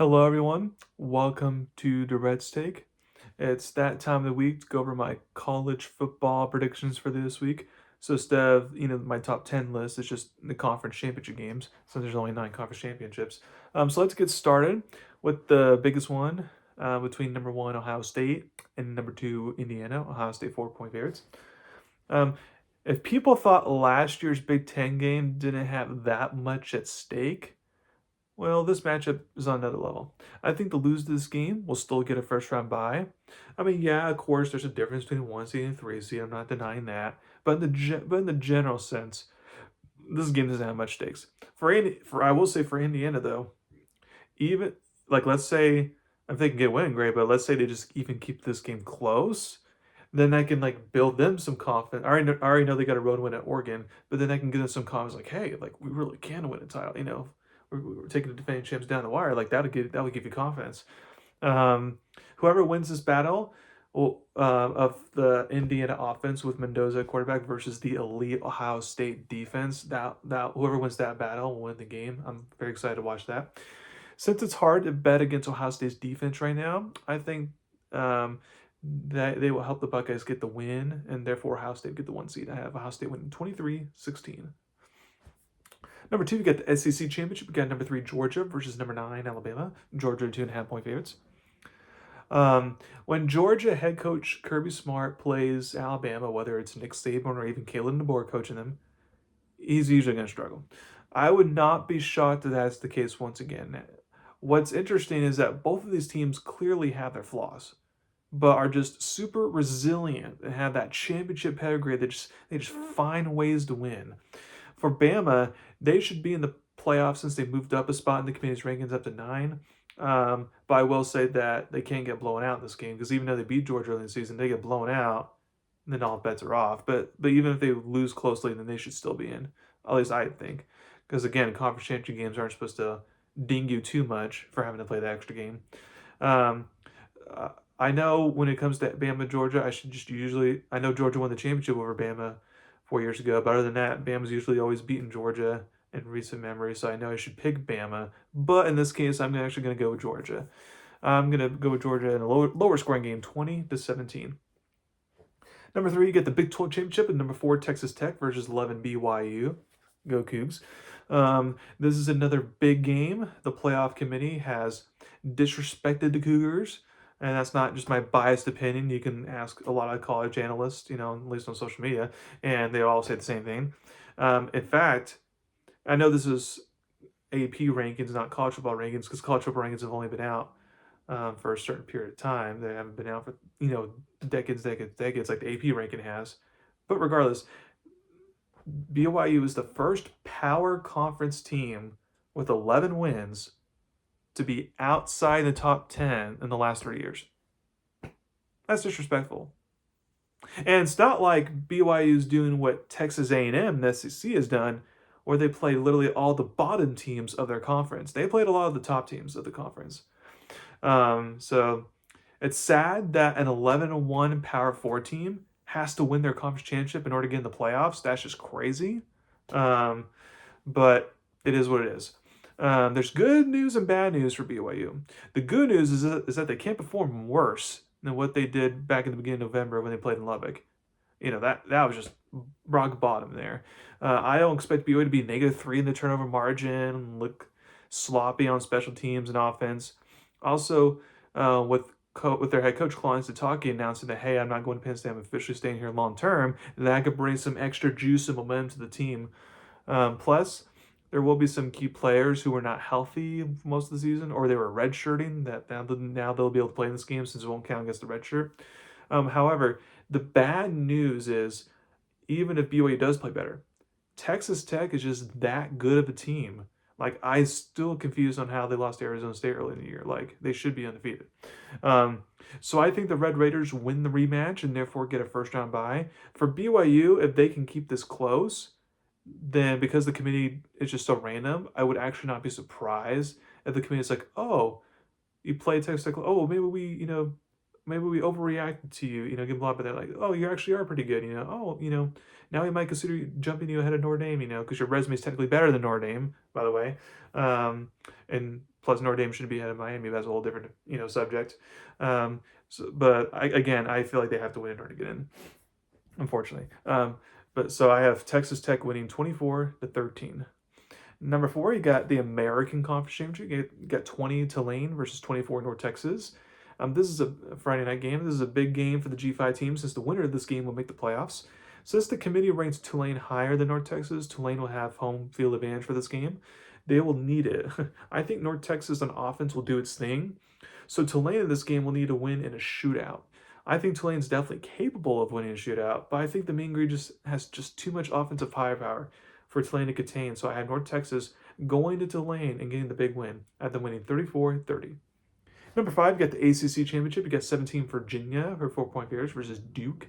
Hello, everyone. Welcome to Durrett's Take. It's that time of the week to go over my college football predictions for this week. So instead of my top 10 list, it's just the conference championship games, since there's only 9 conference championships. So let's get started with the biggest one between number one Ohio State and number two Indiana. Ohio State 4-point favorites. Um, if people thought last year's Big Ten game didn't have that much at stake, well, this matchup is on another level. I think the lose this game will still get a first round bye. I mean, yeah, of course, there's a difference between 1 seed and 3 seed. I'm not denying that. But in the general sense, this game doesn't have much stakes. I will say for Indiana though, even like let's say if they can get a winning grade, but let's say they just even keep this game close, then I can like build them some confidence. I already know they got a road win at Oregon, but then I can give them some confidence like, hey, like we really can win a title. We're taking the defending champs down the wire. Like that would give you confidence. Whoever wins this battle of the Indiana offense with Mendoza quarterback versus the elite Ohio State defense, that whoever wins that battle will win the game. I'm very excited to watch that. Since it's hard to bet against Ohio State's defense right now, I think um, that they will help the Buckeyes get the win, and therefore Ohio State get the 1 seed. I have Ohio State winning 23-16. Number two, we got the SEC Championship. We got number three, Georgia versus number nine, Alabama. Georgia, 2.5-point favorites. When Georgia head coach Kirby Smart plays Alabama, whether it's Nick Saban or even Kalen DeBoer coaching them, he's usually going to struggle. I would not be shocked that that's the case once again. What's interesting is that both of these teams clearly have their flaws, but are just super resilient and have that championship pedigree. They just find ways to win. For Bama, they should be in the playoffs since they moved up a spot in the committee's rankings up to 9. But I will say that they can't get blown out in this game because even though they beat Georgia early in the season, they get blown out, then all bets are off. But even if they lose closely, then they should still be in. At least I think, because again, conference championship games aren't supposed to ding you too much for having to play the extra game. Um, I know when it comes to Bama Georgia, I know Georgia won the championship over Bama 4 years ago, but other than that, Bama's usually always beaten Georgia in recent memory, so I know I should pick Bama. But in this case, I'm actually going to go with Georgia. I'm going to go with Georgia in a lower scoring game, 20-17. Number three, you get the Big 12 championship, and number four, Texas Tech versus 11 BYU. Go Cougs. This is another big game. The playoff committee has disrespected the Cougars, and that's not just my biased opinion. You can ask a lot of college analysts, at least on social media, and they all say the same thing. In fact, I know this is AP rankings, not college football rankings, because college football rankings have only been out for a certain period of time. They haven't been out for decades, like the AP ranking has. But regardless, BYU is the first power conference team with 11 wins to be outside the top 10 in the last 3 years. That's disrespectful. And it's not like BYU's doing what Texas A&M, the SEC, has done, where they play literally all the bottom teams of their conference. They played a lot of the top teams of the conference. So it's sad that an 11-1 Power 4 team has to win their conference championship in order to get in the playoffs. That's just crazy. But it is what it is. There's good news and bad news for BYU. The good news is that they can't perform worse than what they did back in the beginning of November when they played in Lubbock. That was just rock bottom there. I don't expect BYU to be -3 in the turnover margin, look sloppy on special teams and offense. Also, with their head coach Kalani Sitake announcing that, hey, I'm not going to Penn State, I'm officially staying here long term, that could bring some extra juice and momentum to the team. Plus, there will be some key players who were not healthy most of the season, or they were redshirting, that now they'll be able to play in this game since it won't count against the redshirt. However, the bad news is, even if BYU does play better, Texas Tech is just that good of a team. Like, I still confused on how they lost to Arizona State early in the year. Like, they should be undefeated. So I think the Red Raiders win the rematch and therefore get a first round bye. For BYU, if they can keep this close, then because the committee is just so random, I would actually not be surprised if the committee is like, oh, you play Texas Tech. Oh, maybe we, maybe we overreacted to you, give a lot, but they're like, oh, you actually are pretty good, oh, now we might consider jumping you ahead of Notre Dame, because your resume is technically better than Notre Dame, by the way. And plus Notre Dame shouldn't be ahead of Miami. That's a whole different, subject. But I feel like they have to win in order to get in, unfortunately. But so I have Texas Tech winning 24-13. Number 4, you got the American Conference Championship. You got 20 Tulane versus 24 North Texas. This is a Friday night game. This is a big game for the G5 team since the winner of this game will make the playoffs. Since the committee ranks Tulane higher than North Texas, Tulane will have home field advantage for this game. They will need it. I think North Texas on offense will do its thing. So Tulane in this game will need to win in a shootout. I think Tulane's definitely capable of winning a shootout, but I think the Mean Green just has just too much offensive firepower for Tulane to contain. So I have North Texas going to Tulane and getting the big win at them winning 34-30. Number 5, you got the ACC Championship. You got 17 Virginia, her 4-point favorites, versus Duke.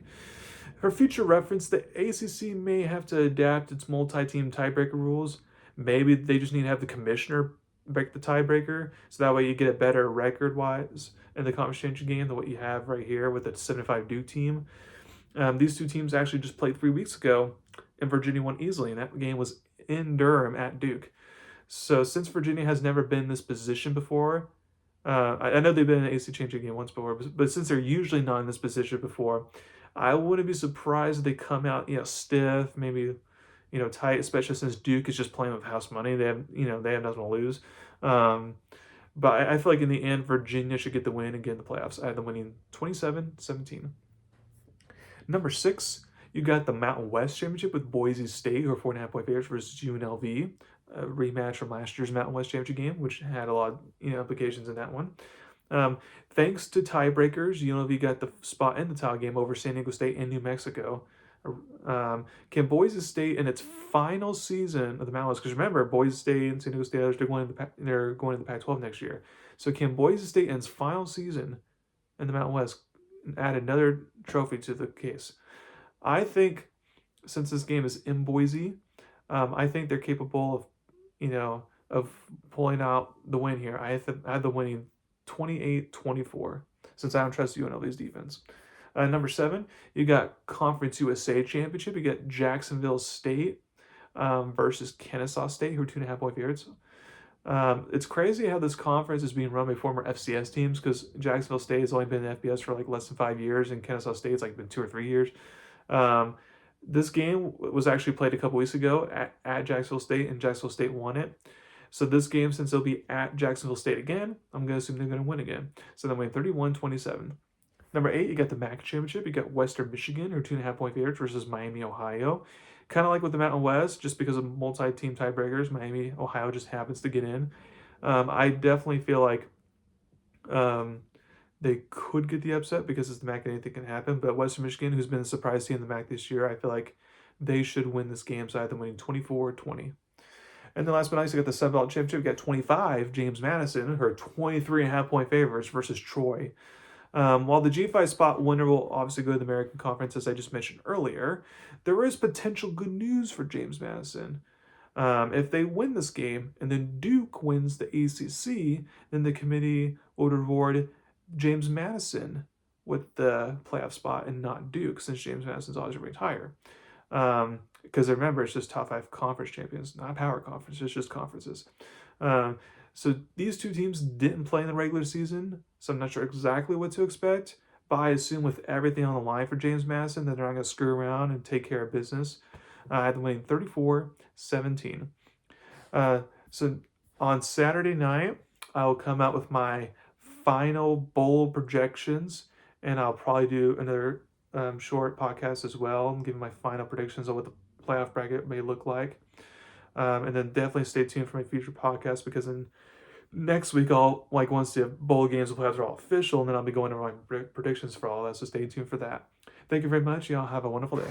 For future reference, the ACC may have to adapt its multi-team tiebreaker rules. Maybe they just need to have the commissioner break the tiebreaker, so that way you get a better record-wise in the conference championship game than what you have right here with the 75 Duke team. These two teams actually just played 3 weeks ago, and Virginia won easily, and that game was in Durham at Duke. So since Virginia has never been in this position before, I know they've been in an ACC championship game once before, but since they're usually not in this position before, I wouldn't be surprised if they come out, stiff, maybe, tight, especially since Duke is just playing with house money. They have nothing to lose. But I feel like in the end, Virginia should get the win and get in the playoffs. I have them winning 27-17. Number 6, you got the Mountain West Championship with Boise State, who are 4.5-point favorites, versus UNLV. A rematch from last year's Mountain West Championship game, which had a lot of implications in that one. Thanks to tiebreakers, UNLV got the spot in the tie game over San Diego State and New Mexico. Can Boise State in its final season of the Mountain West, because remember, Boise State and San Diego State, they're going to the Pac-12 next year. So can Boise State in its final season in the Mountain West add another trophy to the case? I think since this game is in Boise, I think they're capable of pulling out the win here. I have the winning 28-24 since I don't trust UNLV's defense. Number 7, you got Conference USA Championship. You got Jacksonville State versus Kennesaw State, who are 2.5-point favorites. It's crazy how this conference is being run by former FCS teams, because Jacksonville State has only been in FBS for like less than 5 years, and Kennesaw State's like been 2 or 3 years. This game was actually played a couple weeks ago at Jacksonville State, and Jacksonville State won it. So this game, since they'll be at Jacksonville State again, I'm going to assume they're going to win again. So they'll win 31-27. Number 8, you got the MAC Championship. You got Western Michigan, who are 2.5-point favorites, versus Miami, Ohio. Kind of like with the Mountain West, just because of multi-team tiebreakers, Miami, Ohio just happens to get in. I definitely feel like they could get the upset because it's the MAC and anything can happen. But Western Michigan, who's been a surprise team in the MAC this year, I feel like they should win this game. So I have them winning 24-20. And then last but not least, I got the Sun Belt Championship. We got 25, James Madison, who are 23.5-point favorites, versus Troy. While the G5 spot winner will obviously go to the American Conference, as I just mentioned earlier, there is potential good news for James Madison. If they win this game and then Duke wins the ACC, then the committee would reward James Madison with the playoff spot and not Duke, since James Madison's always ranked higher. Because remember, it's just top 5 conference champions, not power conference, it's just conferences. So these two teams didn't play in the regular season, so I'm not sure exactly what to expect, but I assume with everything on the line for James Madison that they're not going to screw around and take care of business. I had them winning 34-17. So on Saturday night, I will come out with my final bowl projections, and I'll probably do another short podcast as well, giving my final predictions on what the playoff bracket may look like. And then definitely stay tuned for my future podcast, because in next week, once the bowl games and playoffs are all official, and then I'll be going over my predictions for all that. So stay tuned for that. Thank you very much. Y'all have a wonderful day.